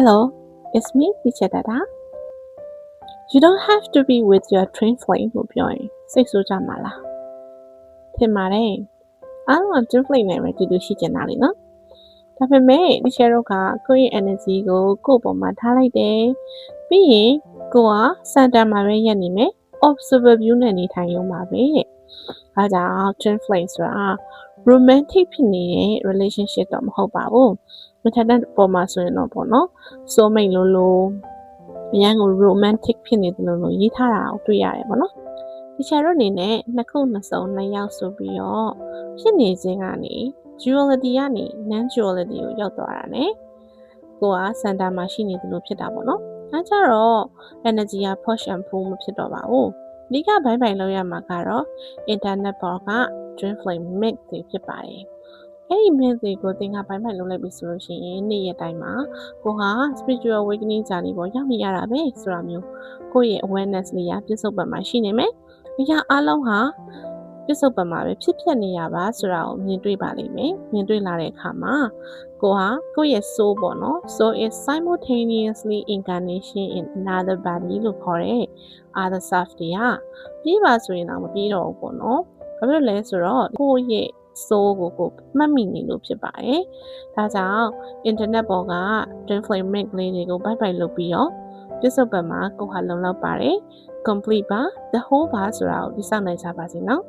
Hello, it's me, Teacher Dada. You don't have to be with your twin flame ကိုပြောရင်စိတ်ဆိုးကြမှာလားထင်ပါတယ်အားလုံးက twin flame နဲ့ပဲတူတူရှိကြတာလေနော်ဒါပေမဲ့ Teacher တို့ကကိုယ့်ရဲ့ energy ကိုကိုယ့်ပေါ်မှာထားလိုက်တယ်ပြီးရင်ကိုက center မှာပဲရပ်နေမယ် observer view နဲ့နေထိုင်ရုံပါပဲတဲ့ဒါကြောင့် twin flame ဆိုတာ romantic ဖြစ်နေတဲ့ relationship တော့မဟုတ်ပါဘူးမထက်တဲ့ပုံမှာဆိုရင်တော့ပေါ့နော် soulmate လို့အရန်ကို romantic ဖြစ်နေတယ်လို့ရေးထားတာကိုတွေ့ရတယ်ပေါ့နော်ဒီချာတို့အနေနဲ့နှစ်ခုနှစ်စုံနှစ်ယောက်ဆိုပြီးတော့ဖြစ်နေခြင်းကနေ duality ကနေ non duality ကိုရောက်သွားတာ ਨੇ ကိုက center မှာရှိနေတယ်လို့ဖြစ်တာပေါ့နော်အဲကြတော့ energy က push and pull မဖြစ်တော့ပါဘူးဒီကဘိုင်ဘိုင်လောက်ရမှာကတော့ internet ပေါ်က twin flame mix တွေဖြစ်ပါတယ်အဲ့ဒီ mix တွေကိုသင်ကဘိုင်ဘိုင်လောက်လိုက်ပြီဆိုလို့ရှိရင်နေ့ရက်တိုင်းမှာကိုဟာ spiritual awakening journey ပေါ်ရောက်နေရတာပဲဆိုတာမျိုးကိုယ့်ရဲ့ awareness လေးရပြစ္ဆုတ်ပံမှာရှိနေမယ်အရာအလုံးဟာပြစ္ဆုတ်ပံမှာပဲဖြစ်နေရပါဆိုတာကိုမြင်တွေ့ပါလိမ့်မယ်မြင်တွေ့လာတဲ့အခါမှာကိုဟာကိုယ့်ရဲ့ soul ပေါ့နော် soul is simultaneously incarnation in another body လို့ခေါ်တဲ့ other self တရားပြီးပါဆိုရင်တော့မပြီးတော့ဘူးပေါ့နော်ဘာဖြစ်လို့လဲဆိုတော့ကိုယ့်ရဲ့ soul ကိုမှတ်မိနေလို့ဖြစ်ပါတယ်ဒါကြောင့် internet ပေါ်က twin flame mix လေးတွေကိုဘိုက်ဘိုက်လုပ်ပြီးတော့ပြစ္ဆုတ်ပံမှာကိုဟာလုံလောက်ပါတယ်complete ပါ the whole ပါဆိုတာကိုဒီစောင့်နိုင်ကြပါစေနော်